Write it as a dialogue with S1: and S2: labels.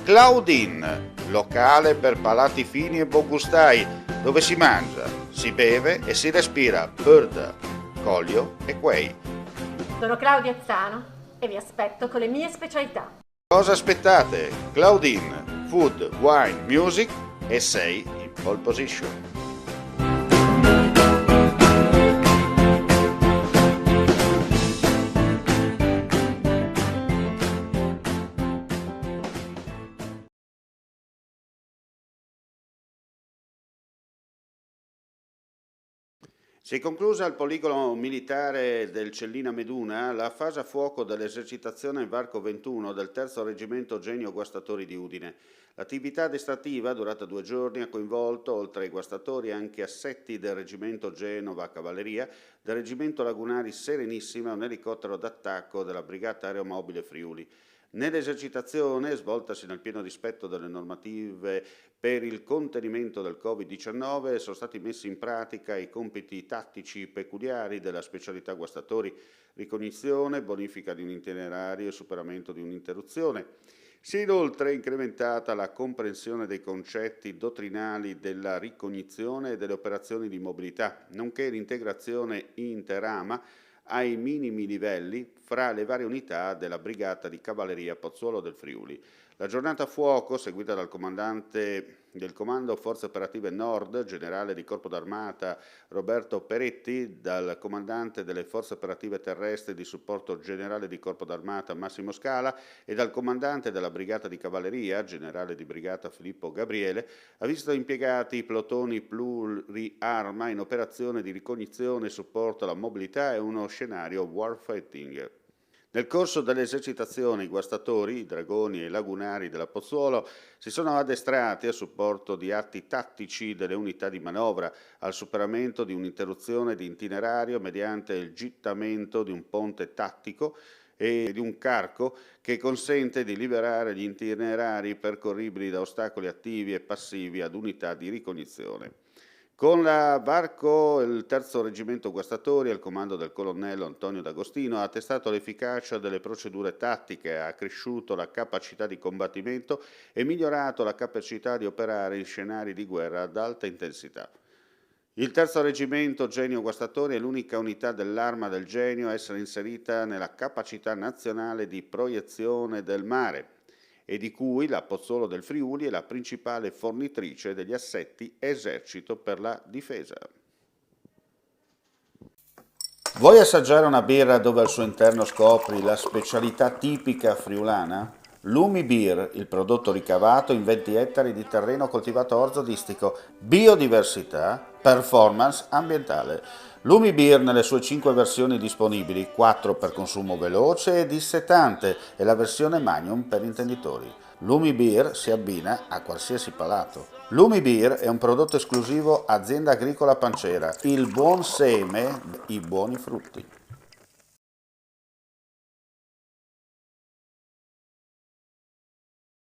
S1: Claudine, locale per palati fini e buongustai, dove si mangia, si beve e si respira bird, Collio e Quay.
S2: Sono Claudia Zano e vi aspetto con le mie specialità.
S1: Cosa aspettate? Claudine, food, wine, music e sei in pole position. Si è conclusa al poligono militare del Cellina Meduna la fase a fuoco dell'esercitazione Varco 21 del terzo reggimento Genio Guastatori di Udine. L'attività addestrativa, durata 2 giorni, ha coinvolto, oltre ai guastatori, anche assetti del reggimento Genova Cavalleria, del reggimento Lagunari Serenissima e un elicottero d'attacco della Brigata Aeromobile Friuli. Nell'esercitazione, svoltasi nel pieno rispetto delle normative per il contenimento del Covid-19, sono stati messi in pratica i compiti tattici peculiari della specialità guastatori: ricognizione, bonifica di un itinerario e superamento di un'interruzione. Si è inoltre incrementata la comprensione dei concetti dottrinali della ricognizione e delle operazioni di mobilità, nonché l'integrazione interama ai minimi livelli fra le varie unità della Brigata di Cavalleria Pozzuolo del Friuli. La giornata a fuoco, seguita dal comandante del Comando Forze Operative Nord, generale di Corpo d'Armata Roberto Peretti, dal comandante delle Forze Operative Terrestri di Supporto Generale di Corpo d'Armata Massimo Scala e dal comandante della Brigata di Cavalleria, generale di Brigata Filippo Gabriele, ha visto impiegati plotoni pluriarma in operazione di ricognizione e supporto alla mobilità e uno scenario warfighting. Nel corso delle esercitazioni i guastatori, i dragoni e i lagunari della Pozzuolo si sono addestrati a supporto di atti tattici delle unità di manovra, al superamento di un'interruzione di itinerario mediante il gittamento di un ponte tattico e di un carco che consente di liberare gli itinerari percorribili da ostacoli attivi e passivi ad unità di ricognizione. Con la Varco, il terzo reggimento guastatori, al comando del colonnello Antonio D'Agostino, ha attestato l'efficacia delle procedure tattiche, ha accresciuto la capacità di combattimento e migliorato la capacità di operare in scenari di guerra ad alta intensità. Il terzo reggimento Genio Guastatori è l'unica unità dell'Arma del Genio a essere inserita nella capacità nazionale di proiezione del mare, e di cui la Pozzuolo del Friuli è la principale fornitrice degli assetti esercito per la difesa. Vuoi assaggiare una birra dove al suo interno scopri la specialità tipica friulana? Lumi Beer, il prodotto ricavato in 20 ettari di terreno coltivato orzodistico, biodiversità, performance ambientale. Lumi Beer nelle sue 5 versioni disponibili, 4 per consumo veloce e dissetante e la versione Magnum per intenditori. Lumi Beer si abbina a qualsiasi palato. Lumi Beer è un prodotto esclusivo Azienda Agricola Pancera, il buon seme, i buoni frutti.